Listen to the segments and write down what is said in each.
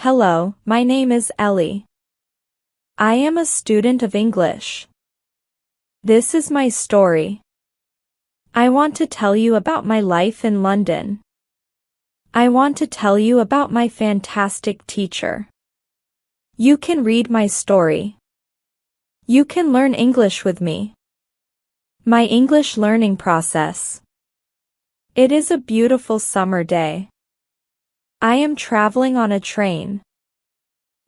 Hello, my name is Ellie. I am a student of English. This is my story. I want to tell you about my life in London. I want to tell you about my fantastic teacher. You can read my story. You can learn English with me. My English learning process. It is a beautiful summer day. I am traveling on a train.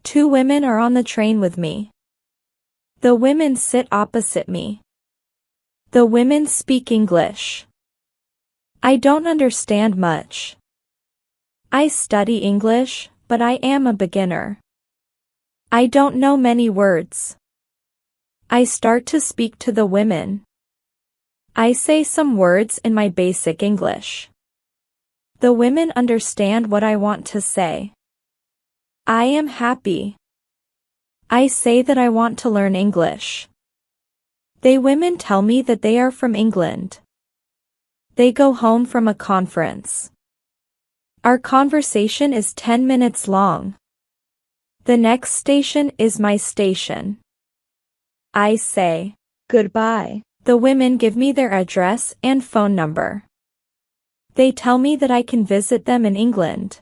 Two women are on the train with me. The women sit opposite me. The women speak English. I don't understand much. I study English, but I am a beginner. I don't know many words. I start to speak to the women. I say some words in my basic English. The women understand what I want to say. I am happy. I say that I want to learn English. They women tell me that they are from England. They go home from a conference. Our conversation is 10 minutes long. The next station is my station. I say, goodbye. The women give me their address and phone number. They tell me that I can visit them in England.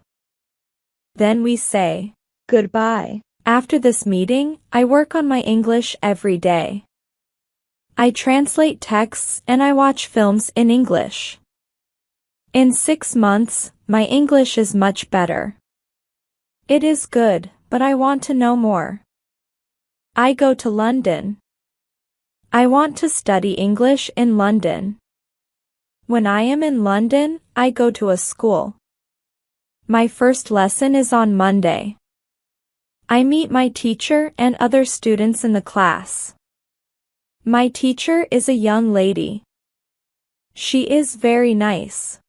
Then we say, goodbye. After this meeting, I work on my English every day. I translate texts and I watch films in English. In 6 months, my English is much better. It is good, but I want to know more. I go to London. I want to study English in London. When I am in London, I go to a school. My first lesson is on Monday. I meet my teacher and other students in the class. My teacher is a young lady. She is very nice.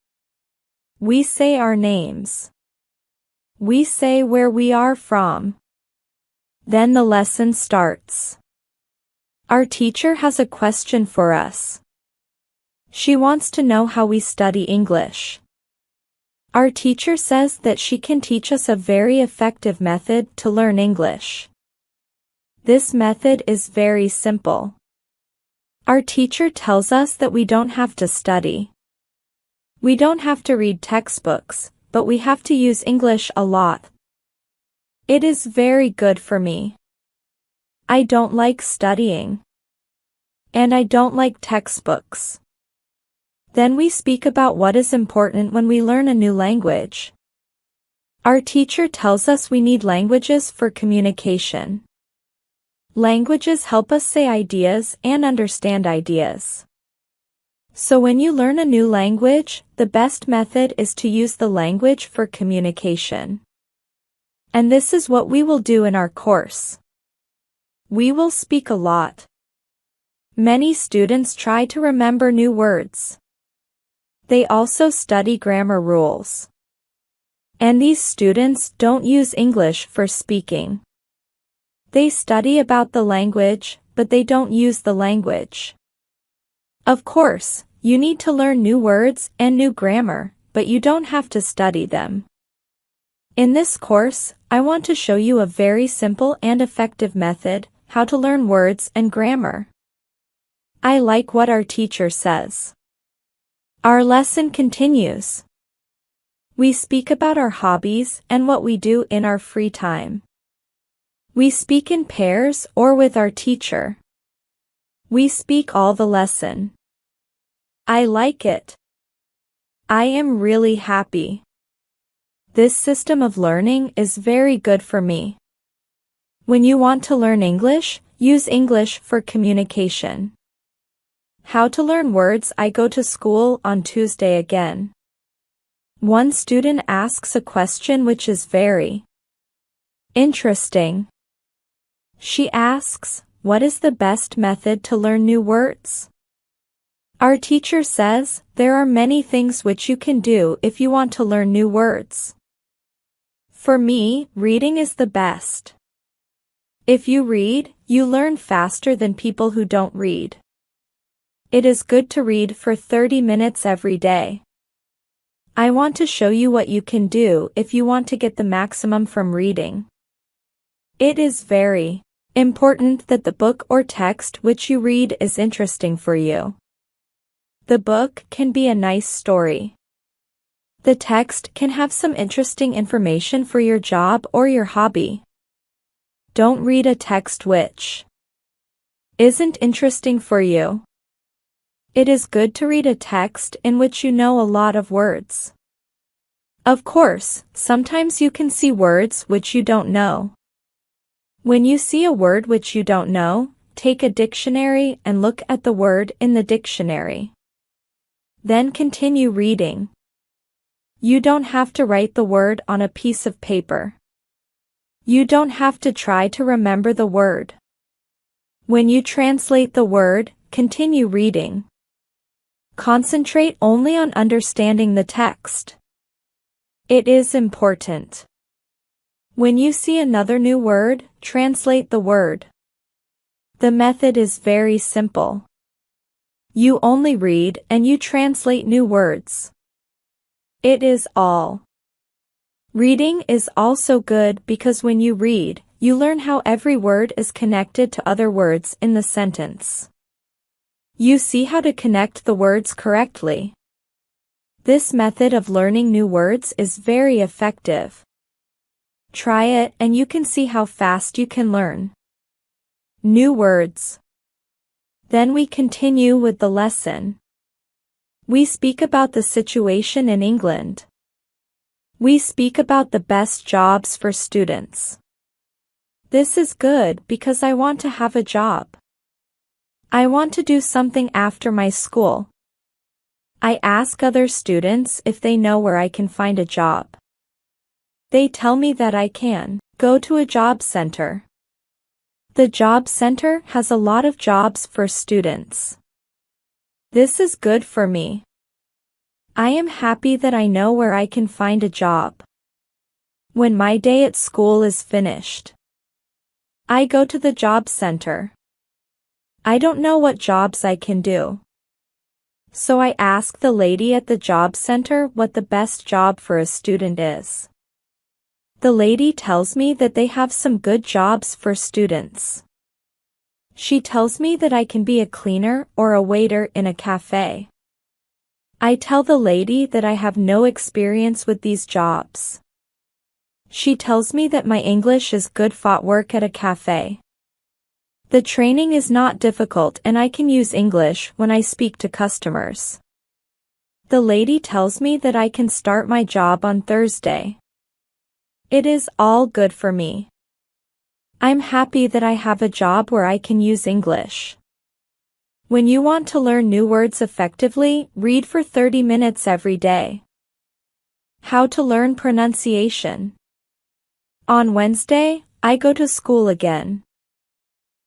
We say our names. We say where we are from. Then the lesson starts. Our teacher has a question for us. She wants to know how we study English. Our teacher says that she can teach us a very effective method to learn English. This method is very simple. Our teacher tells us that we don't have to study. We don't have to read textbooks, but we have to use English a lot. It is very good for me. I don't like studying. And I don't like textbooks. Then we speak about what is important when we learn a new language. Our teacher tells us we need languages for communication. Languages help us say ideas and understand ideas. So when you learn a new language, the best method is to use the language for communication. And this is what we will do in our course. We will speak a lot. Many students try to remember new words. They also study grammar rules. And these students don't use English for speaking. They study about the language, but they don't use the language. Of course, you need to learn new words and new grammar, but you don't have to study them. In this course, I want to show you a very simple and effective method, how to learn words and grammar. I like what our teacher says. Our lesson continues. We speak about our hobbies and what we do in our free time. We speak in pairs or with our teacher. We speak all the lesson. I like it. I am really happy. This system of learning is very good for me. When you want to learn English, use English for communication. How to learn words. I go to school on Tuesday again. One student asks a question which is very interesting. She asks, what is the best method to learn new words? Our teacher says, there are many things which you can do if you want to learn new words. For me, reading is the best. If you read, you learn faster than people who don't read. It is good to read for 30 minutes every day. I want to show you what you can do if you want to get the maximum from reading. It is very important that the book or text which you read is interesting for you. The book can be a nice story. The text can have some interesting information for your job or your hobby. Don't read a text which isn't interesting for you. It is good to read a text in which you know a lot of words. Of course, sometimes you can see words which you don't know. When you see a word which you don't know, take a dictionary and look at the word in the dictionary. Then continue reading. You don't have to write the word on a piece of paper. You don't have to try to remember the word. When you translate the word, continue reading. Concentrate only on understanding the text. It is important. When you see another new word, translate the word. The method is very simple. You only read and you translate new words. It is all. Reading is also good because when you read, you learn how every word is connected to other words in the sentence. You see how to connect the words correctly. This method of learning new words is very effective. Try it and you can see how fast you can learn new words. Then we continue with the lesson. We speak about the situation in England. We speak about the best jobs for students. This is good because I want to have a job. I want to do something after my school. I ask other students if they know where I can find a job. They tell me that I can go to a job center. The job center has a lot of jobs for students. This is good for me. I am happy that I know where I can find a job. When my day at school is finished, I go to the job center. I don't know what jobs I can do. So I ask the lady at the job center what the best job for a student is. The lady tells me that they have some good jobs for students. She tells me that I can be a cleaner or a waiter in a cafe. I tell the lady that I have no experience with these jobs. She tells me that my English is good for work at a cafe. The training is not difficult and I can use English when I speak to customers. The lady tells me that I can start my job on Thursday. It is all good for me. I'm happy that I have a job where I can use English. When you want to learn new words effectively, read for 30 minutes every day. How to learn pronunciation. On Wednesday, I go to school again.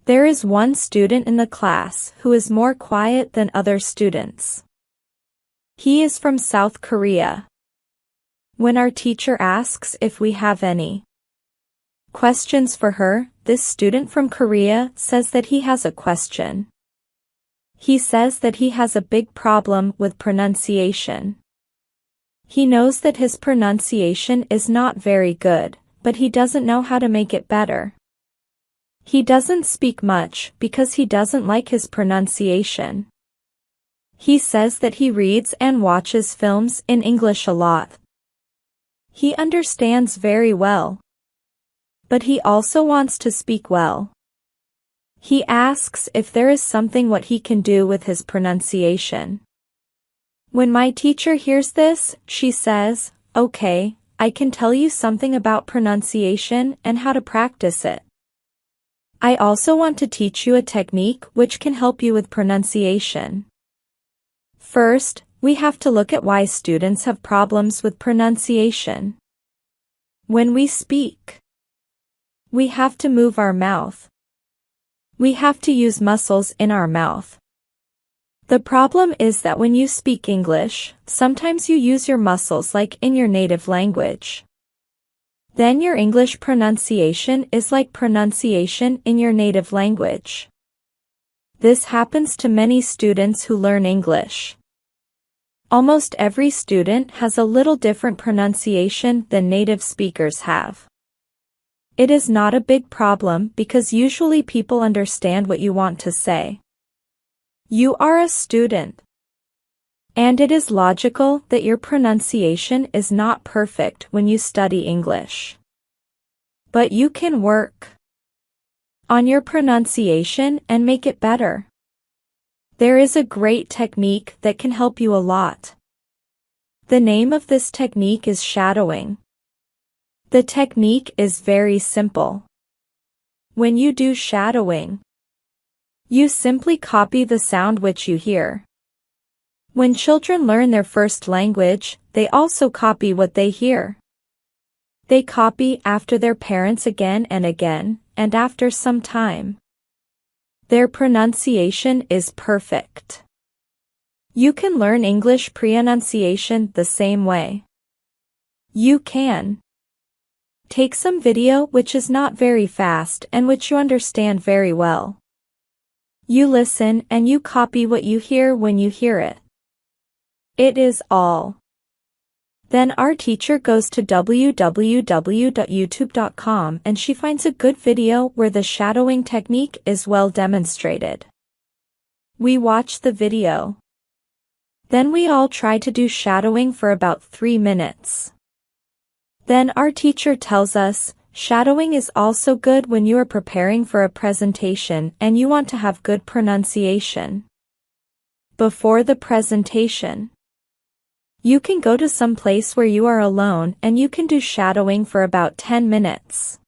There is one student in the class who is more quiet than other students. He is from South Korea. When our teacher asks if we have any questions for her, this student from Korea says that he has a question. He says that he has a big problem with pronunciation. He knows that his pronunciation is not very good, but he doesn't know how to make it better. He doesn't speak much because he doesn't like his pronunciation. He says that he reads and watches films in English a lot. He understands very well. But he also wants to speak well. He asks if there is something what he can do with his pronunciation. When my teacher hears this, she says, "Okay, I can tell you something about pronunciation and how to practice it. I also want to teach you a technique which can help you with pronunciation." First, we have to look at why students have problems with pronunciation. When we speak, we have to move our mouth. We have to use muscles in our mouth. The problem is that when you speak English, sometimes you use your muscles like in your native language. Then your English pronunciation is like pronunciation in your native language. This happens to many students who learn English. Almost every student has a little different pronunciation than native speakers have. It is not a big problem because usually people understand what you want to say. You are a student. And it is logical that your pronunciation is not perfect when you study English. But you can work on your pronunciation and make it better. There is a great technique that can help you a lot. The name of this technique is shadowing. The technique is very simple. When you do shadowing, you simply copy the sound which you hear. When children learn their first language, they also copy what they hear. They copy after their parents again and again, and after some time, their pronunciation is perfect. You can learn English pronunciation the same way. You can take some video which is not very fast and which you understand very well. You listen and you copy what you hear when you hear it. It is all. Then our teacher goes to www.youtube.com and she finds a good video where the shadowing technique is well demonstrated. We watch the video. Then we all try to do shadowing for about 3 minutes. Then our teacher tells us, shadowing is also good when you are preparing for a presentation and you want to have good pronunciation. Before the presentation, you can go to some place where you are alone and you can do shadowing for about 10 minutes.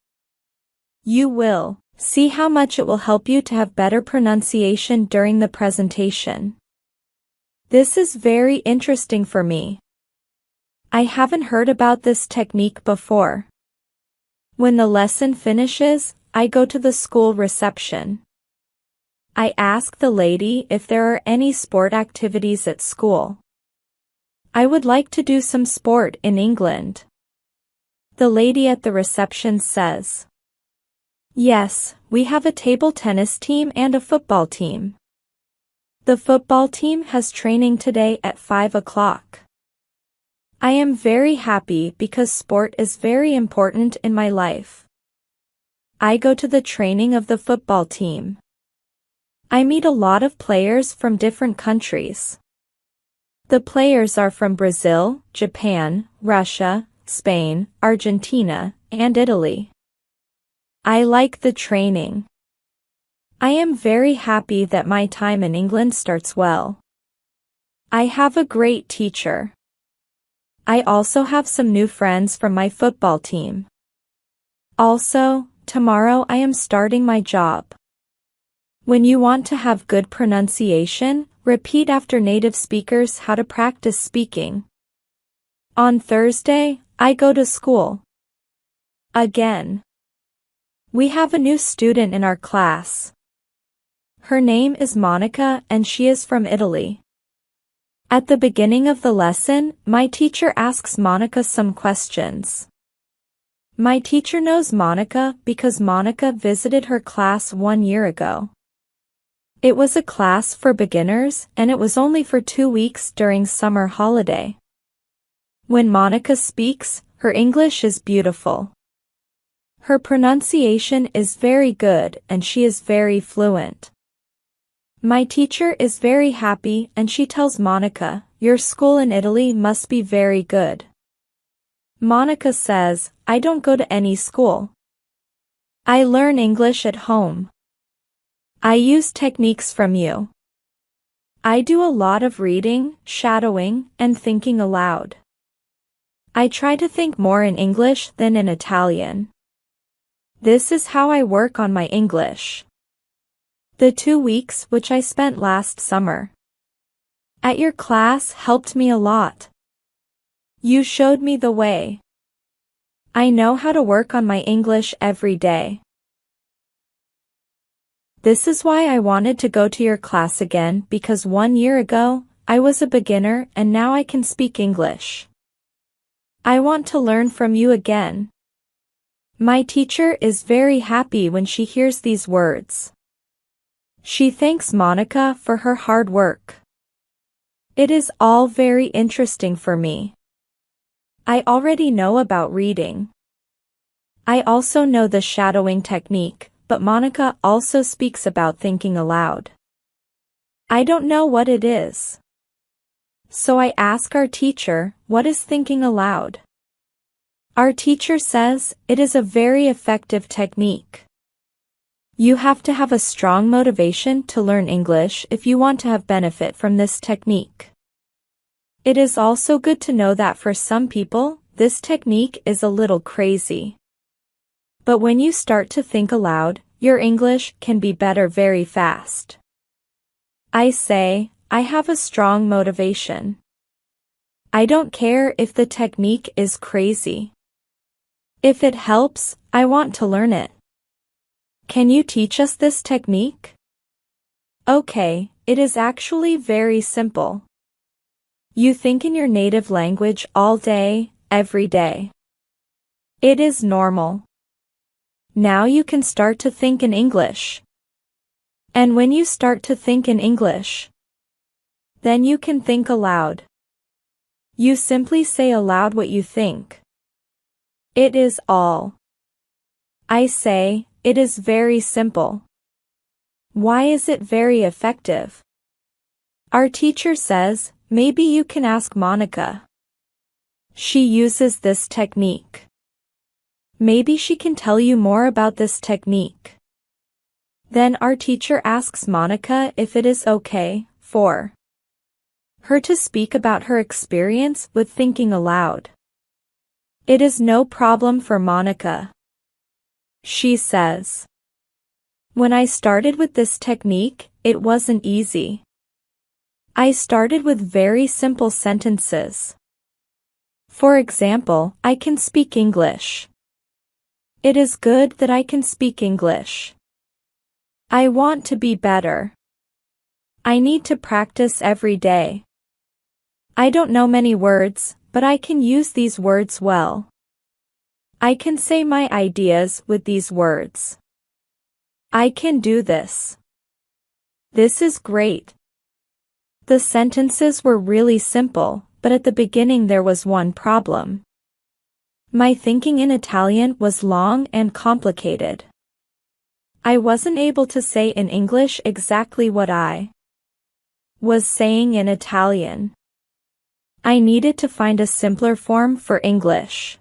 You will see how much it will help you to have better pronunciation during the presentation. This is very interesting for me. I haven't heard about this technique before. When the lesson finishes, I go to the school reception. I ask the lady if there are any sport activities at school. I would like to do some sport in England. The lady at the reception says, yes, we have a table tennis team and a football team. The football team has training today at 5 o'clock. I am very happy because sport is very important in my life. I go to the training of the football team. I meet a lot of players from different countries. The players are from Brazil, Japan, Russia, Spain, Argentina, and Italy. I like the training. I am very happy that my time in England starts well. I have a great teacher. I also have some new friends from my football team. Also, tomorrow I am starting my job. When you want to have good pronunciation, repeat after native speakers how to practice speaking. On Thursday, I go to school. Again. We have a new student in our class. Her name is Monica and she is from Italy. At the beginning of the lesson, my teacher asks Monica some questions. My teacher knows Monica because Monica visited her class 1 year ago. It was a class for beginners and it was only for 2 weeks during summer holiday. When Monica speaks, her English is beautiful. Her pronunciation is very good and she is very fluent. My teacher is very happy and she tells Monica, your school in Italy must be very good. Monica says, I don't go to any school. I learn English at home. I use techniques from you. I do a lot of reading, shadowing, and thinking aloud. I try to think more in English than in Italian. This is how I work on my English. The 2 weeks which I spent last summer at your class helped me a lot. You showed me the way. I know how to work on my English every day. This is why I wanted to go to your class again because 1 year ago, I was a beginner and now I can speak English. I want to learn from you again. My teacher is very happy when she hears these words. She thanks Monica for her hard work. It is all very interesting for me. I already know about reading. I also know the shadowing technique, but Monica also speaks about thinking aloud. I don't know what it is. So I ask our teacher, what is thinking aloud? Our teacher says, it is a very effective technique. You have to have a strong motivation to learn English if you want to have benefit from this technique. It is also good to know that for some people, this technique is a little crazy. But when you start to think aloud, your English can be better very fast. I say, I have a strong motivation. I don't care if the technique is crazy. If it helps, I want to learn it. Can you teach us this technique? Okay, it is actually very simple. You think in your native language all day, every day. It is normal. Now you can start to think in English. And when you start to think in English, then you can think aloud. You simply say aloud what you think. It is all. I say, it is very simple. Why is it very effective? Our teacher says, maybe you can ask Monica. She uses this technique. Maybe she can tell you more about this technique. Then our teacher asks Monica if it is okay for her to speak about her experience with thinking aloud. It is no problem for Monica. She says, when I started with this technique, it wasn't easy. I started with very simple sentences. For example, I can speak English. It is good that I can speak English. I want to be better. I need to practice every day. I don't know many words, but I can use these words well. I can say my ideas with these words. I can do this. This is great. The sentences were really simple, but at the beginning there was one problem. My thinking in Italian was long and complicated. I wasn't able to say in English exactly what I was saying in Italian. I needed to find a simpler form for English.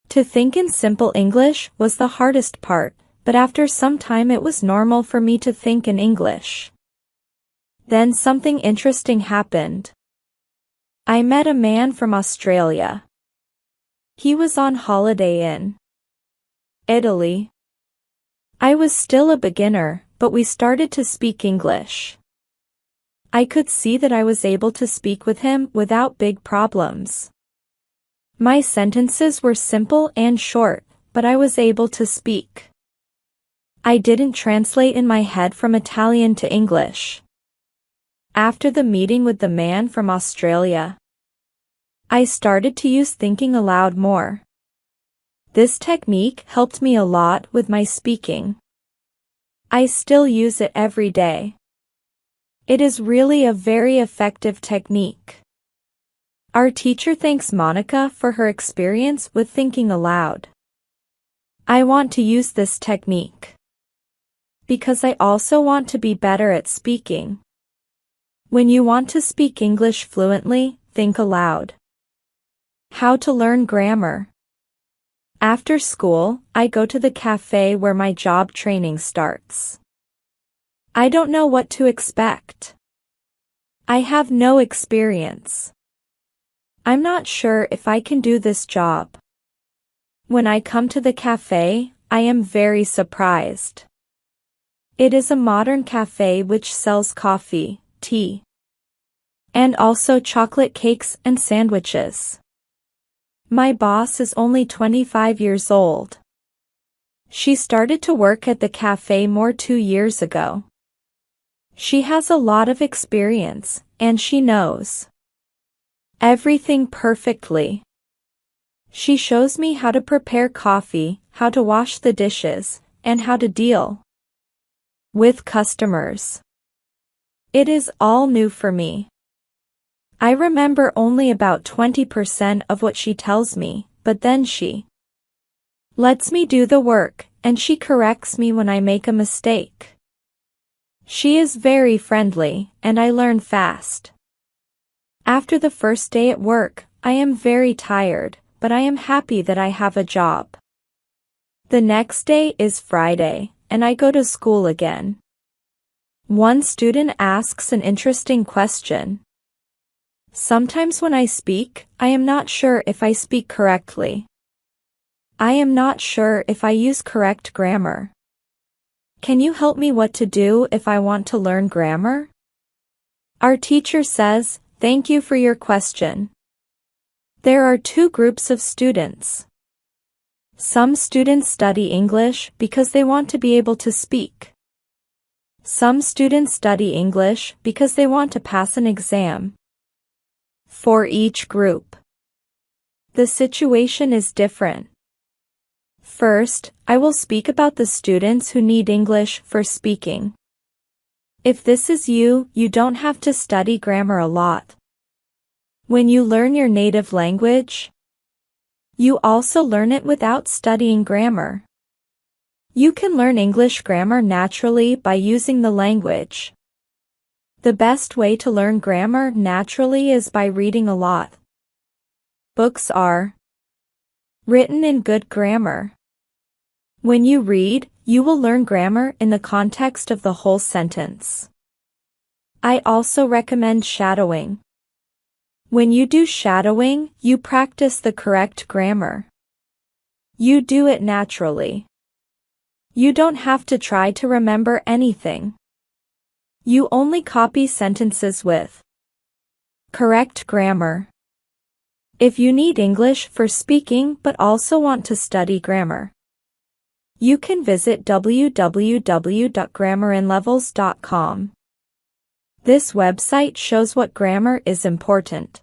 To think in simple English was the hardest part, but after some time it was normal for me to think in English. Then something interesting happened. I met a man from Australia. He was on holiday in Italy. I was still a beginner, but we started to speak English. I could see that I was able to speak with him without big problems. My sentences were simple and short, but I was able to speak. I didn't translate in my head from Italian to English. After the meeting with the man from Australia, I started to use thinking aloud more. This technique helped me a lot with my speaking. I still use it every day. It is really a very effective technique. Our teacher thanks Monica for her experience with thinking aloud. I want to use this technique because I also want to be better at speaking. When you want to speak English fluently, think aloud. How to learn grammar. After school, I go to the cafe where my job training starts. I don't know what to expect. I have no experience. I'm not sure if I can do this job. When I come to the cafe, I am very surprised. It is a modern cafe which sells coffee, tea, and also chocolate cakes and sandwiches. My boss is only 25 years old. She started to work at the cafe more 2 years ago. She has a lot of experience, and she knows everything perfectly. She shows me how to prepare coffee, how to wash the dishes, and how to deal with customers. It is all new for me. I remember only about 20% of what she tells me, but then she lets me do the work, and she corrects me when I make a mistake. She is very friendly, and I learn fast. After the first day at work, I am very tired, but I am happy that I have a job. The next day is Friday, and I go to school again. One student asks an interesting question. Sometimes when I speak, I am not sure if I speak correctly. I am not sure if I use correct grammar. Can you help me what to do if I want to learn grammar? Our teacher says, "Thank you for your question." There are two groups of students. Some students study English because they want to be able to speak. Some students study English because they want to pass an exam. For each group, the situation is different. First, I will speak about the students who need English for speaking. If this is you, you don't have to study grammar a lot. When you learn your native language, you also learn it without studying grammar. You can learn English grammar naturally by using the language. The best way to learn grammar naturally is by reading a lot. Books are written in good grammar. When you read, you will learn grammar in the context of the whole sentence. I also recommend shadowing. When you do shadowing, you practice the correct grammar. You do it naturally. You don't have to try to remember anything. You only copy sentences with correct grammar. If you need English for speaking but also want to study grammar, you can visit www.grammarinlevels.com. This website shows what grammar is important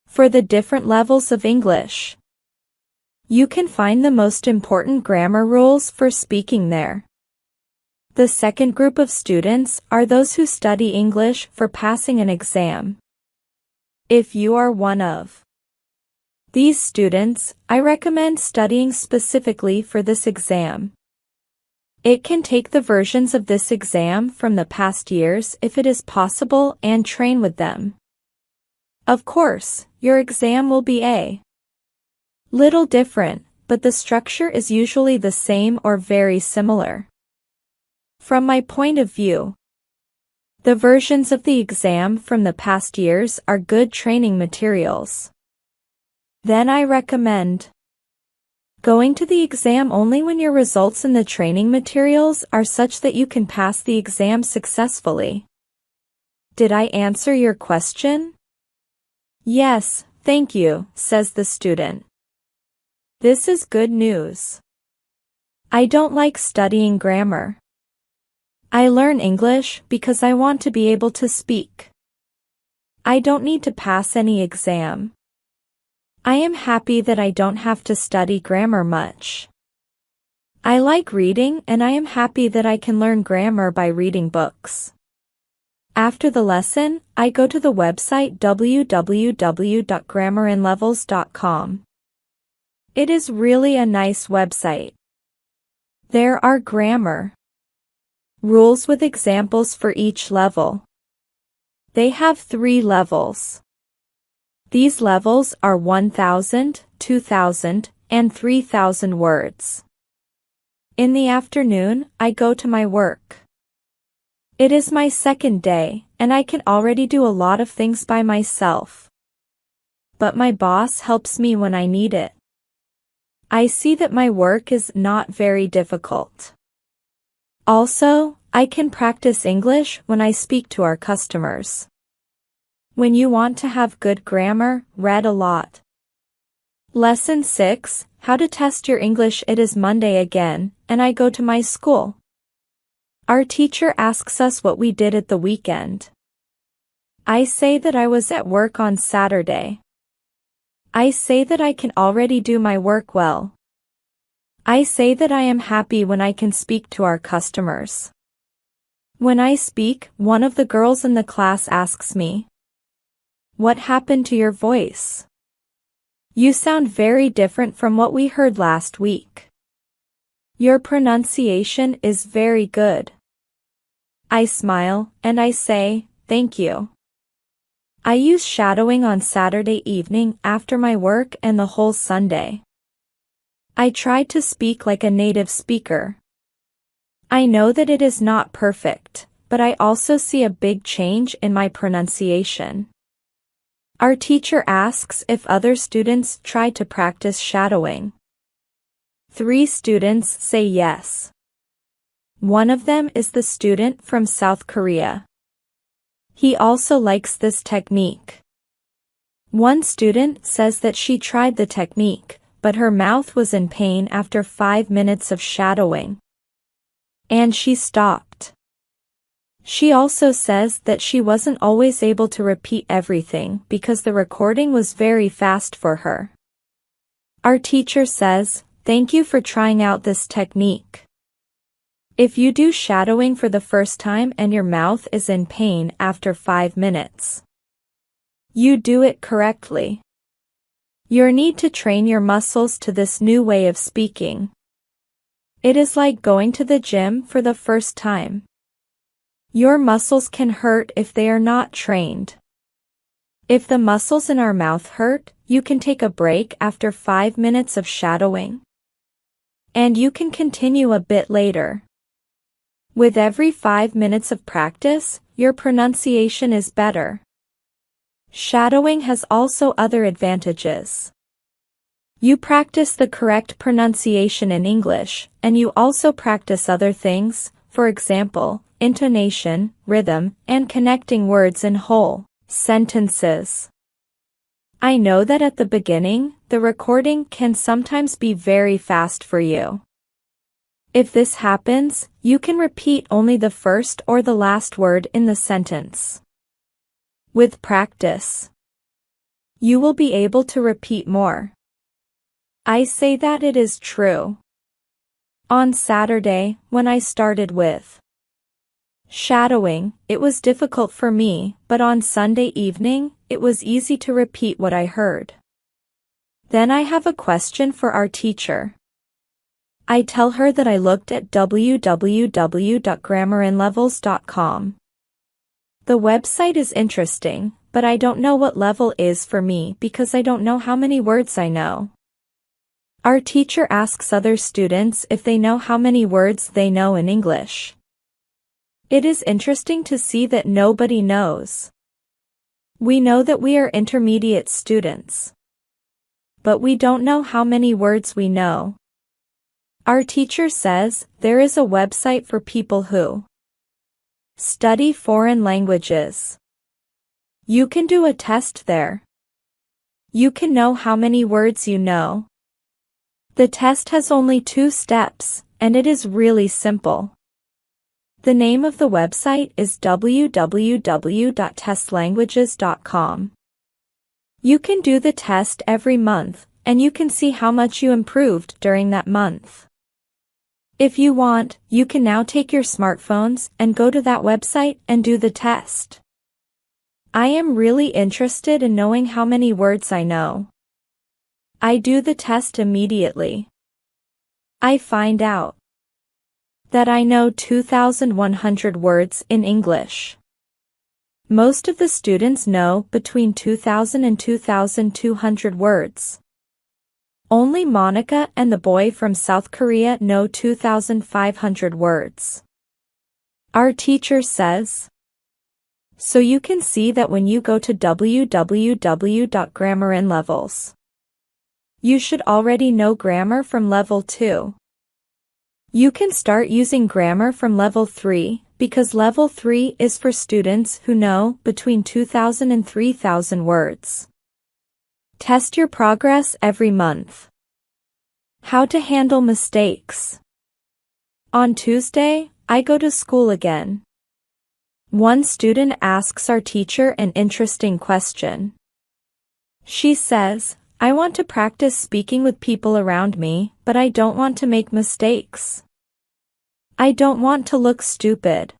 for the different levels of English. You can find the most important grammar rules for speaking there. The second group of students are those who study English for passing an exam. If you are one of these students, I recommend studying specifically for this exam. It can take the versions of this exam from the past years if it is possible and train with them. Of course, your exam will be a little different, but the structure is usually the same or very similar. From my point of view, the versions of the exam from the past years are good training materials. Then I recommend going to the exam only when your results in the training materials are such that you can pass the exam successfully. Did I answer your question? Yes, thank you, says the student. This is good news. I don't like studying grammar. I learn English because I want to be able to speak. I don't need to pass any exam. I am happy that I don't have to study grammar much. I like reading and I am happy that I can learn grammar by reading books. After the lesson, I go to the website www.grammarinlevels.com. It is really a nice website. There are grammar rules with examples for each level. They have 3 levels. These levels are 1,000, 2,000, and 3,000 words. In the afternoon, I go to my work. It is my second day, and I can already do a lot of things by myself. But my boss helps me when I need it. I see that my work is not very difficult. Also, I can practice English when I speak to our customers. When you want to have good grammar, read a lot. Lesson 6, How to Test Your English. It is Monday again, and I go to my school. Our teacher asks us what we did at the weekend. I say that I was at work on Saturday. I say that I can already do my work well. I say that I am happy when I can speak to our customers. When I speak, one of the girls in the class asks me, What happened to your voice? You sound very different from what we heard last week. Your pronunciation is very good. I smile, and I say, thank you. I use shadowing on Saturday evening after my work and the whole Sunday. I try to speak like a native speaker. I know that it is not perfect, but I also see a big change in my pronunciation. Our teacher asks if other students try to practice shadowing. 3 students say yes. One of them is the student from South Korea. He also likes this technique. One student says that she tried the technique, but her mouth was in pain after 5 minutes of shadowing. And she stopped. She also says that she wasn't always able to repeat everything because the recording was very fast for her. Our teacher says, thank you for trying out this technique. If you do shadowing for the first time and your mouth is in pain after 5 minutes, you do it correctly. You need to train your muscles to this new way of speaking. It is like going to the gym for the first time. Your muscles can hurt if they are not trained. If the muscles in our mouth hurt, you can take a break after 5 minutes of shadowing. And you can continue a bit later. With every 5 minutes of practice, your pronunciation is better. Shadowing has also other advantages. You practice the correct pronunciation in English, and you also practice other things, for example, intonation, rhythm, and connecting words in whole sentences. I know that at the beginning, the recording can sometimes be very fast for you. If this happens, you can repeat only the first or the last word in the sentence. With practice, you will be able to repeat more. I say that it is true. On Saturday, when I started with shadowing, it was difficult for me, but on Sunday evening, it was easy to repeat what I heard. Then I have a question for our teacher. I tell her that I looked at www.grammarinlevels.com. The website is interesting, but I don't know what level is for me because I don't know how many words I know. Our teacher asks other students if they know how many words they know in English. It is interesting to see that nobody knows. We know that we are intermediate students, but we don't know how many words we know. Our teacher says there is a website for people who study foreign languages. You can do a test there. You can know how many words you know. The test has only 2 steps, and it is really simple. The name of the website is www.testlanguages.com. You can do the test every month, and you can see how much you improved during that month. If you want, you can now take your smartphones and go to that website and do the test. I am really interested in knowing how many words I know. I do the test immediately. I find out that I know 2,100 words in English. Most of the students know between 2,000 and 2,200 words. Only Monica and the boy from South Korea know 2,500 words. Our teacher says. So you can see that when you go to www.grammarinlevels, you should already know grammar from level 2. You can start using grammar from level 3, because level 3 is for students who know between 2,000 and 3,000 words. Test your progress every month. How to handle mistakes. On Tuesday, I go to school again. One student asks our teacher an interesting question. She says, I want to practice speaking with people around me, but I don't want to make mistakes. I don't want to look stupid.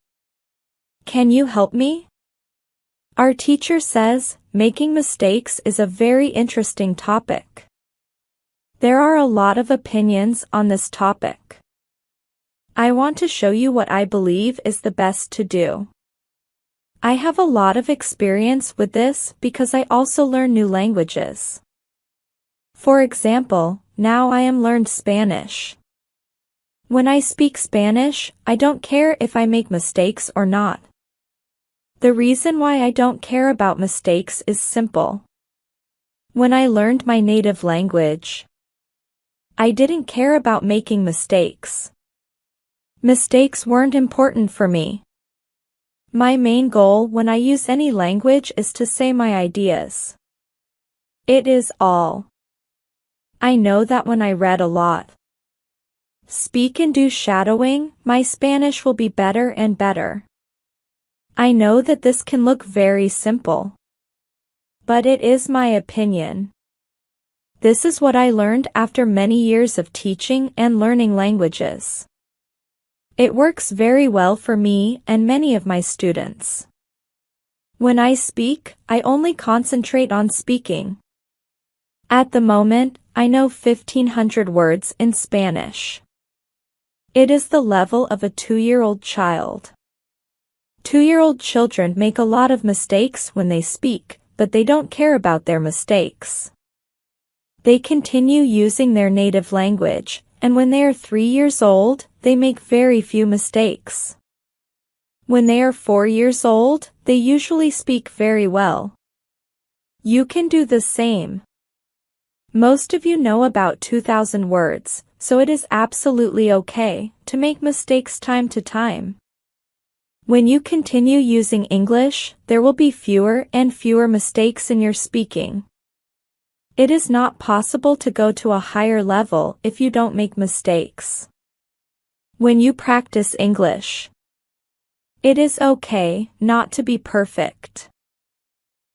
Can you help me? Our teacher says, making mistakes is a very interesting topic. There are a lot of opinions on this topic. I want to show you what I believe is the best to do. I have a lot of experience with this because I also learn new languages. For example, now I am learned Spanish. When I speak Spanish, I don't care if I make mistakes or not. The reason why I don't care about mistakes is simple. When I learned my native language, I didn't care about making mistakes. Mistakes weren't important for me. My main goal when I use any language is to say my ideas. It is all. I know that when I read a lot, speak and do shadowing, my Spanish will be better and better. I know that this can look very simple, but it is my opinion. This is what I learned after many years of teaching and learning languages. It works very well for me and many of my students. When I speak, I only concentrate on speaking. At the moment, I know 1,500 words in Spanish. It is the level of a 2-year-old child. 2-year-old children make a lot of mistakes when they speak, but they don't care about their mistakes. They continue using their native language, and when they are 3 years old, they make very few mistakes. When they are 4 years old, they usually speak very well. You can do the same. Most of you know about 2,000 words, so it is absolutely okay to make mistakes time to time. When you continue using English, there will be fewer and fewer mistakes in your speaking. It is not possible to go to a higher level if you don't make mistakes. When you practice English, it is okay not to be perfect.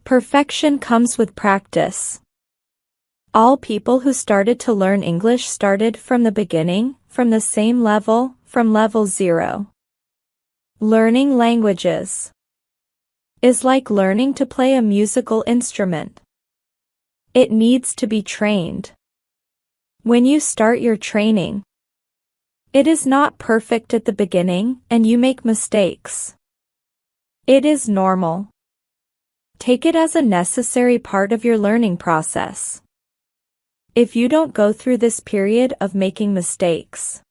Perfection comes with practice. All people who started to learn English started from the beginning, from the same level, from level 0. Learning languages is like learning to play a musical instrument. It needs to be trained. When you start your training, it is not perfect at the beginning and you make mistakes. It is normal. Take it as a necessary part of your learning process. If you don't go through this period of making mistakes,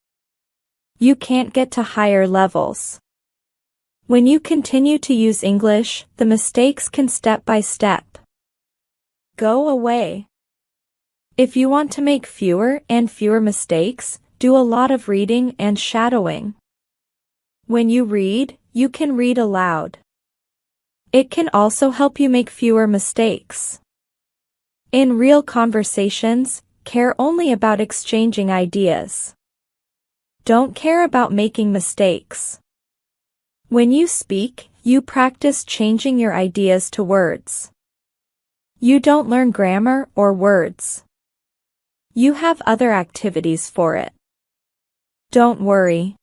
you can't get to higher levels. When you continue to use English, the mistakes can step by step go away. If you want to make fewer and fewer mistakes, do a lot of reading and shadowing. When you read, you can read aloud. It can also help you make fewer mistakes. In real conversations, care only about exchanging ideas. Don't care about making mistakes. When you speak, you practice changing your ideas to words. You don't learn grammar or words. You have other activities for it. Don't worry.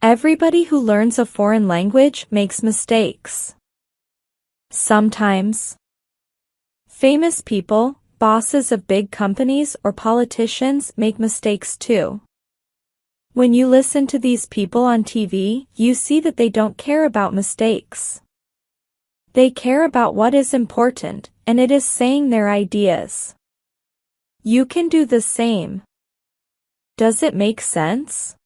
Everybody who learns a foreign language makes mistakes. Sometimes. Famous people, bosses of big companies or politicians make mistakes too. When you listen to these people on TV, you see that they don't care about mistakes. They care about what is important, and it is saying their ideas. You can do the same. Does it make sense?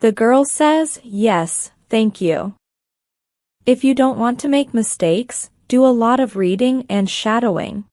The girl says, yes, thank you. If you don't want to make mistakes, do a lot of reading and shadowing.